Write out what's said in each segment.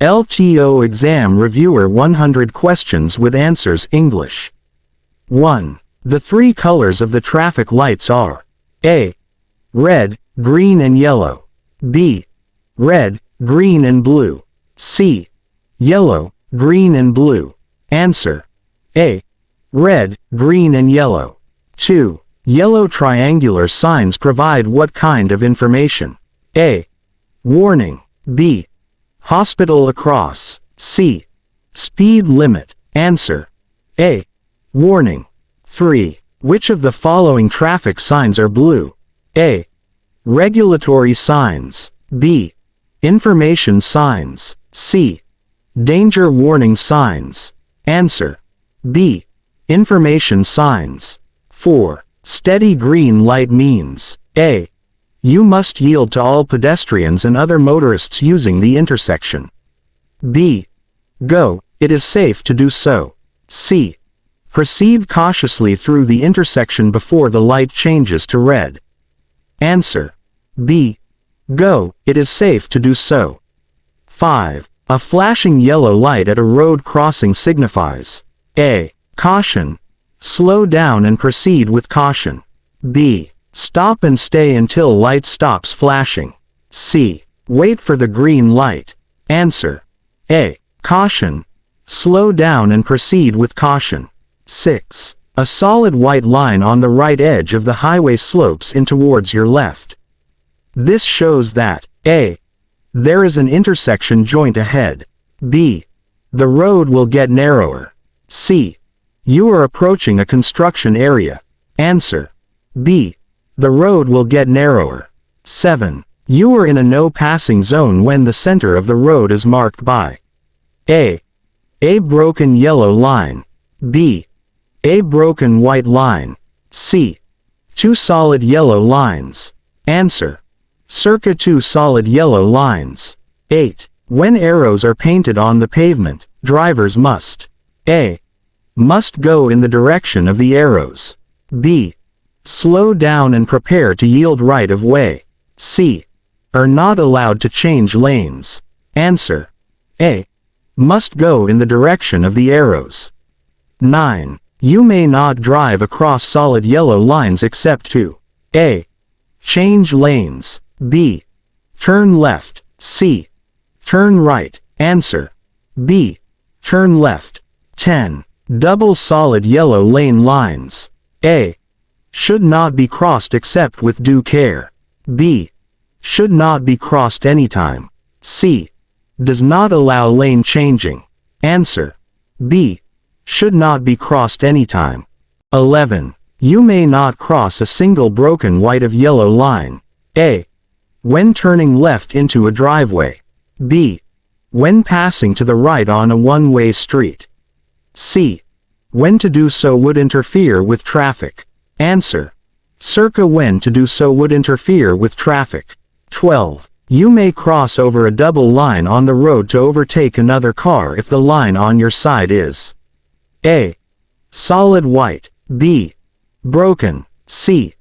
LTO Exam Reviewer 100 Questions with Answers English. 1. The three colors of the traffic lights are A. Red, green and yellow. B. Red, green and blue. C. Yellow, green and blue. Answer. A. Red, green and yellow. 2. Yellow triangular signs provide what kind of information? A. Warning. B. Hospital across. C. Speed limit. Answer. A. Warning. 3. Which of the following traffic signs are blue? A. Regulatory signs. B. Information signs. C. Danger warning signs. Answer. B. Information signs. 4. Steady green light means A. You must yield to all pedestrians and other motorists using the intersection. B. Go, it is safe to do so. C. Proceed cautiously through the intersection before the light changes to red. Answer. B. Go, it is safe to do so. 5. A flashing yellow light at a road crossing signifies A. Caution. Slow down and proceed with caution. B. Stop and stay until light stops flashing. C. Wait for the green light. Answer. A. Caution. Slow down and proceed with caution. 6. A solid white line on the right edge of the highway slopes in towards your left. This shows that A. There is an intersection joint ahead. B. The road will get narrower. C. You are approaching a construction area. Answer. B. The road will get narrower. 7. You are in a no-passing zone when the center of the road is marked by A. A broken yellow line. B. A broken white line. C. Two solid yellow lines. Answer. Circa two solid yellow lines. 8. When arrows are painted on the pavement, drivers must A. Must go in the direction of the arrows. B. Slow down and prepare to yield right of way. C. Are not allowed to change lanes. Answer. A. Must go in the direction of the arrows. 9. You may not drive across solid yellow lines except to A. Change lanes. B. Turn left. C. Turn right. Answer. B. Turn left. 10. Double solid yellow lane lines. A. Should not be crossed except with due care. B. Should not be crossed anytime. C. Does not allow lane changing. Answer. B. Should not be crossed anytime. 11. You may not cross a single broken white of yellow line. A. When turning left into a driveway. B. When passing to the right on a one-way street. C. When to do so would interfere with traffic. Answer. Circa when to do so would interfere with traffic. 12. You may cross over a double line on the road to overtake another car if the line on your side is A. Solid white. B. Broken. C.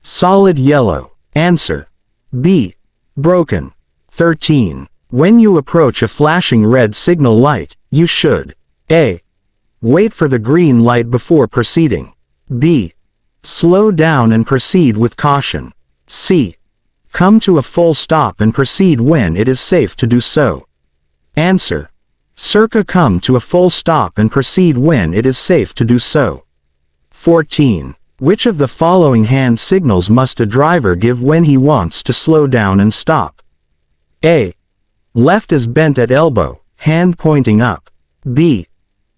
Solid yellow. Answer. B. Broken. 13. When you approach a flashing red signal light, you should A. Wait for the green light before proceeding. B. Slow down and proceed with caution. C. Come to a full stop and proceed when it is safe to do so. Answer. Circa come to a full stop and proceed when it is safe to do so. 14. Which of the following hand signals must a driver give when he wants to slow down and stop? A. Left is bent at elbow, hand pointing up. B.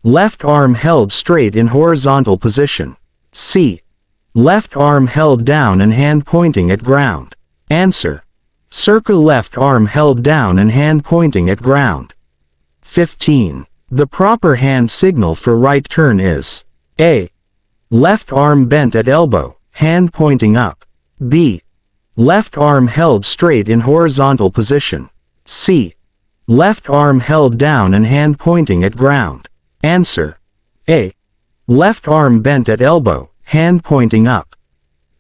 Left arm held straight in horizontal position. C. Left arm held down and hand pointing at ground. Answer. Circa left arm held down and hand pointing at ground. 15. The proper hand signal for right turn is A. Left arm bent at elbow, hand pointing up. B. Left arm held straight in horizontal position. C. Left arm held down and hand pointing at ground. Answer. A. Left arm bent at elbow, hand pointing up.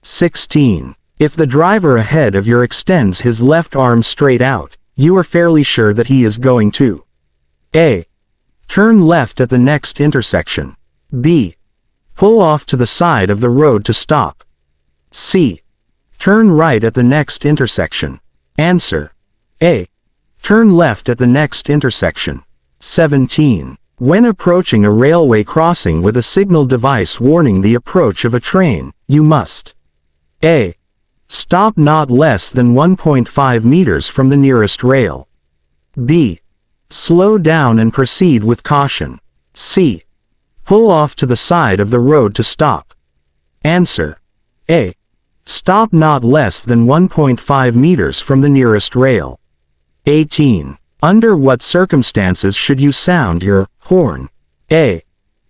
16. If the driver ahead of you extends his left arm straight out, you are fairly sure that he is going to A. Turn left at the next intersection. B. Pull off to the side of the road to stop. C. Turn right at the next intersection. Answer. A. Turn left at the next intersection. 17. When approaching a railway crossing with a signal device warning the approach of a train, you must A. Stop not less than 1.5 meters from the nearest rail. B. Slow down and proceed with caution. C. Pull off to the side of the road to stop. Answer. A. Stop not less than 1.5 meters from the nearest rail. 18. Under what circumstances should you sound your horn? A.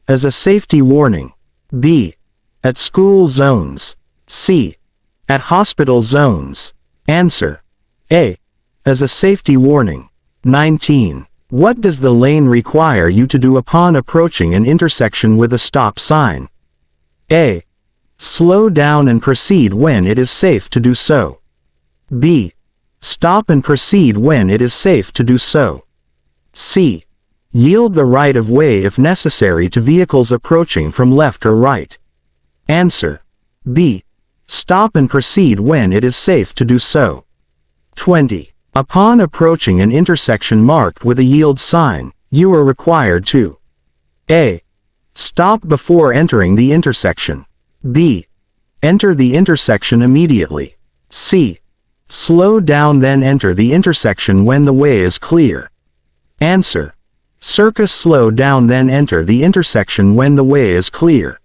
As a safety warning. B. At school zones. C. At hospital zones. Answer. A. As a safety warning. 19. What does the lane require you to do upon approaching an intersection with a stop sign? A. Slow down and proceed when it is safe to do so. B. Stop and proceed when it is safe to do so. C. Yield the right of way if necessary to vehicles approaching from left or right. Answer. B. Stop and proceed when it is safe to do so. 20. Upon approaching an intersection marked with a yield sign, you are required to A. Stop before entering the intersection. B. Enter the intersection immediately. C. Slow down then enter the intersection when the way is clear. Answer. Circa slow down then enter the intersection when the way is clear.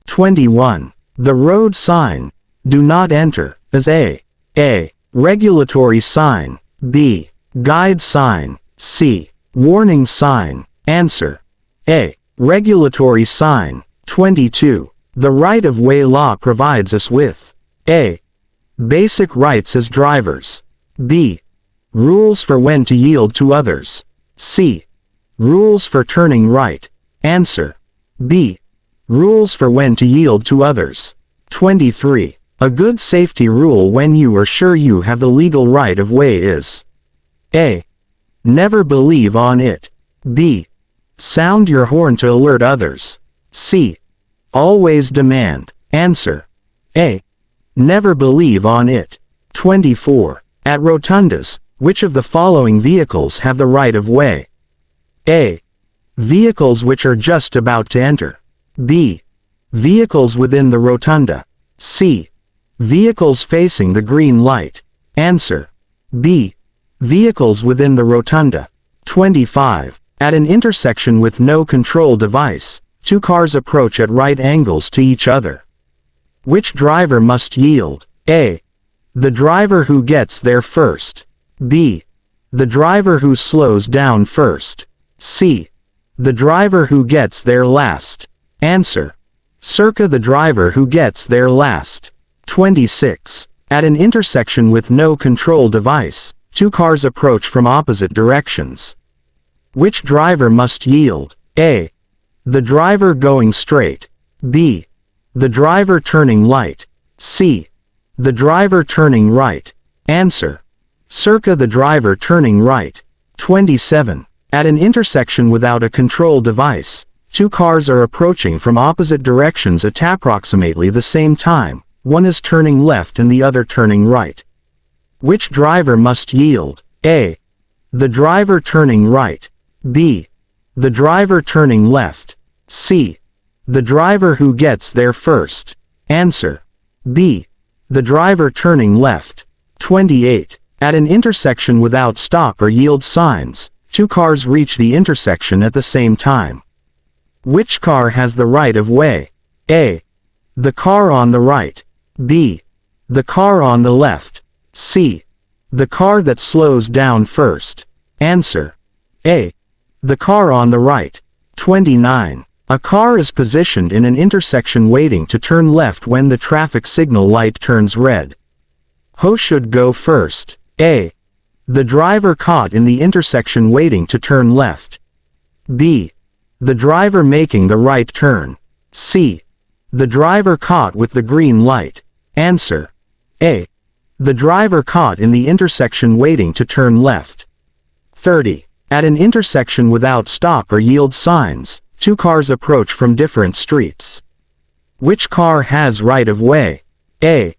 21. The road sign, do not enter, is A. Regulatory sign. B. Guide sign. C. Warning sign. Answer. A. Regulatory sign. 22. The right-of-way law provides us with A. Basic rights as drivers. B. Rules for when to yield to others. C. Rules for turning right. Answer. B. Rules for when to yield to others. 23. A good safety rule when you are sure you have the legal right of way is A. Never believe on it. B. Sound your horn to alert others. C. Always demand. Answer. A. Never believe on it. 24. At rotundas, which of the following vehicles have the right of way? A. Vehicles which are just about to enter. B. Vehicles within the rotunda. C. Vehicles facing the green light. Answer. B. Vehicles within the rotunda. 25. At an intersection with no control device, two cars approach at right angles to each other. Which driver must yield? A. The driver who gets there first. B. The driver who slows down first. C. The driver who gets there last. Answer. Circa the driver who gets there last. 26. At an intersection with no control device, two cars approach from opposite directions. Which driver must yield? A. The driver going straight. B. The driver turning light. C. The driver turning right. Answer. Circa the driver turning right. 27. At an intersection without a control device, two cars are approaching from opposite directions at approximately the same time, one is turning left and the other turning right. Which driver must yield? A. The driver turning right. B. The driver turning left. C. The driver who gets there first. Answer. B. The driver turning left. 28. At an intersection without stop or yield signs, two cars reach the intersection at the same time. Which car has the right of way? A. The car on the right. B. The car on the left. C. The car that slows down first. Answer. A. The car on the right. 29. A car is positioned in an intersection waiting to turn left when the traffic signal light turns red. Who should go first? A. The driver caught in the intersection waiting to turn left. B. The driver making the right turn. C. The driver caught with the green light. Answer. A. The driver caught in the intersection waiting to turn left. 30. At an intersection without stop or yield signs, two cars approach from different streets. Which car has right of way? A.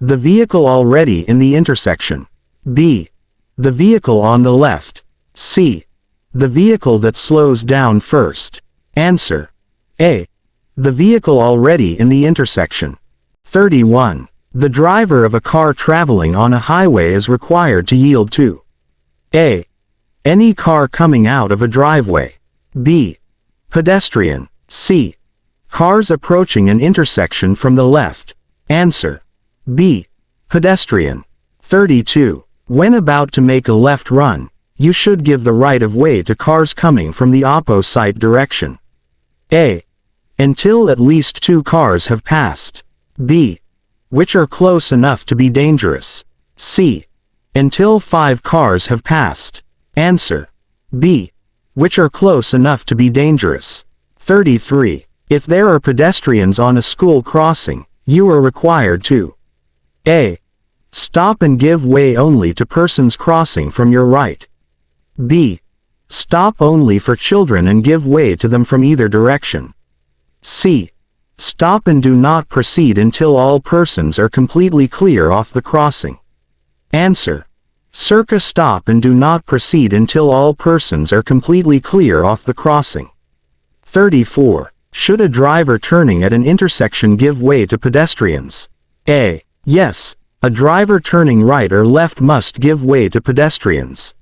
The vehicle already in the intersection. B. The vehicle on the left. C. The vehicle that slows down first. Answer. A. The vehicle already in the intersection. 31. The driver of a car traveling on a highway is required to yield to A. Any car coming out of a driveway. B. Pedestrian. C. Cars approaching an intersection from the left. Answer. B. Pedestrian. 32. When about to make a left run, you should give the right of way to cars coming from the opposite direction. A. Until at least two cars have passed. B. Which are close enough to be dangerous. C. Until 5 cars have passed. Answer. B. Which are close enough to be dangerous. 33. If there are pedestrians on a school crossing, you are required to A. Stop and give way only to persons crossing from your right. B. Stop only for children and give way to them from either direction. C. Stop and do not proceed until all persons are completely clear off the crossing. Answer. Circa stop and do not proceed until all persons are completely clear off the crossing. 34. Should a driver turning at an intersection give way to pedestrians? A. Yes. A driver turning right or left must give way to pedestrians.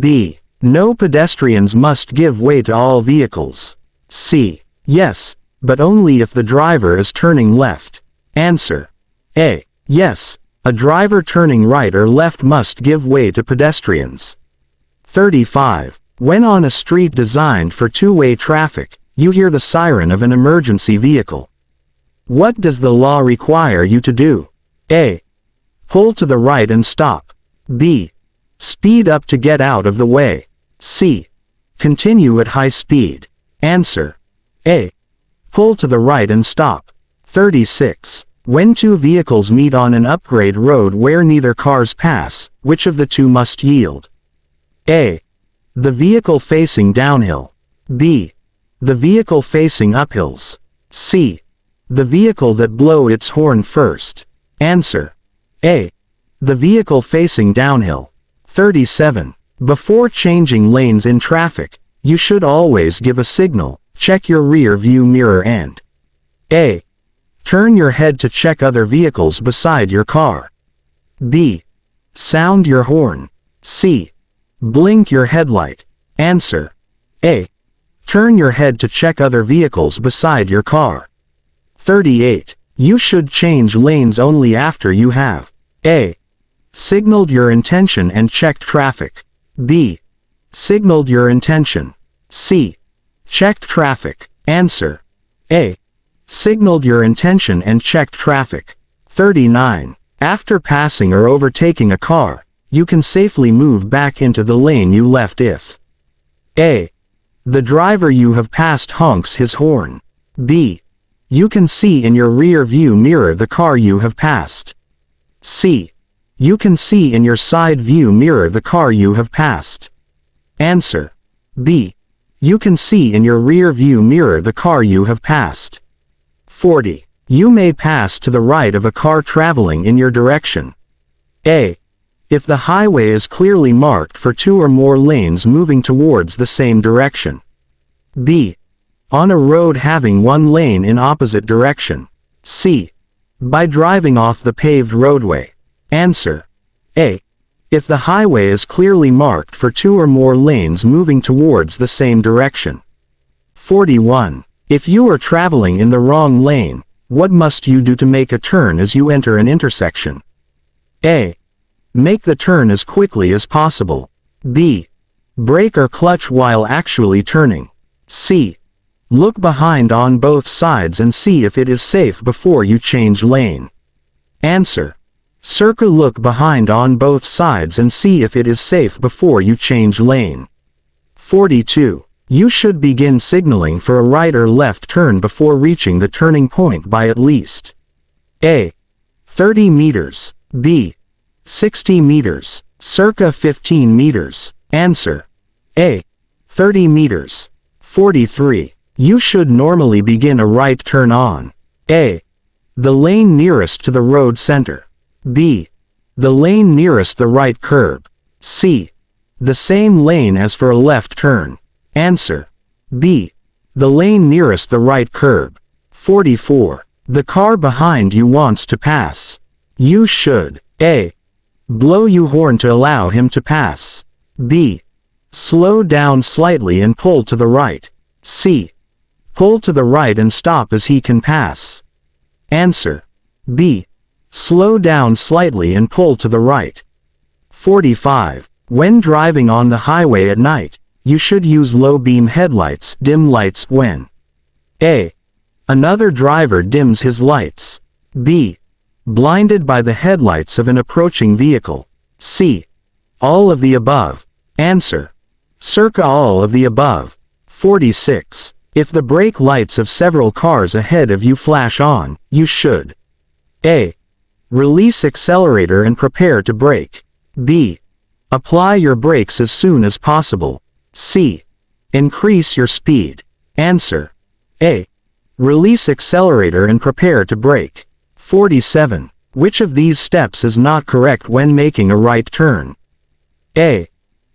B. No pedestrians must give way to all vehicles. C. Yes, but only if the driver is turning left. Answer. A. Yes, a driver turning right or left must give way to pedestrians. 35. When on a street designed for two-way traffic, you hear the siren of an emergency vehicle. What does the law require you to do? A. Pull to the right and stop. B. Speed up to get out of the way. C. Continue at high speed. Answer. A. Pull to the right and stop. 36. When two vehicles meet on an upgrade road where neither cars pass, which of the two must yield? A. The vehicle facing downhill. B. The vehicle facing uphills. C. The vehicle that blow its horn first. Answer. A. The vehicle facing downhill. 37. Before changing lanes in traffic, you should always give a signal, check your rear view mirror and A. Turn your head to check other vehicles beside your car. B. Sound your horn. C. Blink your headlight. Answer. A. Turn your head to check other vehicles beside your car. 38. You should change lanes only after you have A. Signaled your intention and checked traffic. B. Signaled your intention. C. Checked traffic. Answer. A. Signaled your intention and checked traffic. 39. After passing or overtaking a car, you can safely move back into the lane you left if A. The driver you have passed honks his horn. B. You can see in your rear view mirror the car you have passed. C. You can see in your side view mirror the car you have passed. Answer. B. You can see in your rear view mirror the car you have passed. 40. You may pass to the right of a car traveling in your direction. A. If the highway is clearly marked for two or more lanes moving towards the same direction. B. On a road having one lane in opposite direction. C. By driving off the paved roadway. Answer. A. If the highway is clearly marked for two or more lanes moving towards the same direction. 41. If you are traveling in the wrong lane, what must you do to make a turn as you enter an intersection? A. Make the turn as quickly as possible. B. Brake or clutch while actually turning. C. Look behind on both sides and see if it is safe before you change lane. Answer. Circa look behind on both sides and see if it is safe before you change lane. 42. You should begin signaling for a right or left turn before reaching the turning point by at least A. 30 meters. B. 60 meters. Circa 15 meters. Answer. A. 30 meters. 43. You should normally begin a right turn on A. the lane nearest to the road center, B. the lane nearest the right curb, C. the same lane as for a left turn. Answer: B. the lane nearest the right curb. 44. The car behind you wants to pass. You should A. blow your horn to allow him to pass, B. slow down slightly and pull to the right, C. pull to the right and stop as he can pass. Answer: B. slow down slightly and pull to the right. 45. When driving on the highway at night, you should use low beam headlights, dim lights when A. another driver dims his lights, B. blinded by the headlights of an approaching vehicle, C. all of the above. Answer: circa all of the above. 46. If the brake lights of several cars ahead of you flash on, you should A. release accelerator and prepare to brake, B. apply your brakes as soon as possible, C. increase your speed. Answer: A. release accelerator and prepare to brake. 47. Which of these steps is not correct when making a right turn? A.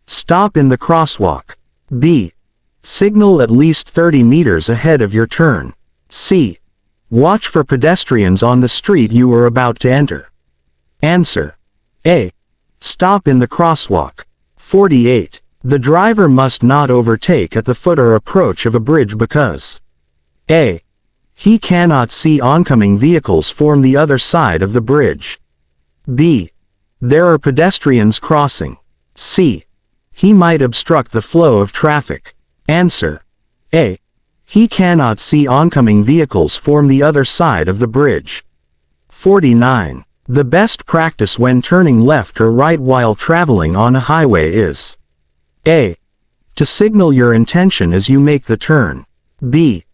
stop in the crosswalk, B. signal at least 30 meters ahead of your turn, C. watch for pedestrians on the street you are about to enter. Answer: A. stop in the crosswalk. 48. The driver must not overtake at the foot or approach of a bridge because A. he cannot see oncoming vehicles from the other side of the bridge, B. there are pedestrians crossing, C. he might obstruct the flow of traffic. Answer: A. he cannot see oncoming vehicles from the other side of the bridge. 49. The best practice when turning left or right while traveling on a highway is A. to signal your intention as you make the turn, B.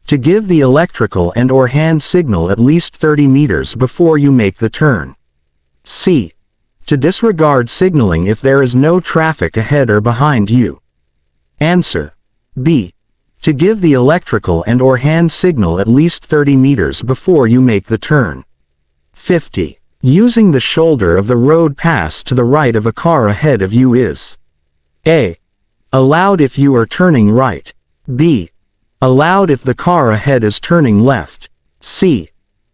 to give the electrical and or hand signal at least 30 meters before you make the turn, C. to disregard signaling if there is no traffic ahead or behind you. Answer: B. to give the electrical and or hand signal at least 30 meters before you make the turn. 50. Using the shoulder of the road pass to the right of a car ahead of you is A. allowed if you are turning right, B. allowed if the car ahead is turning left, C.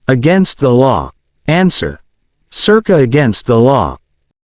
against the law. Answer: circa against the law.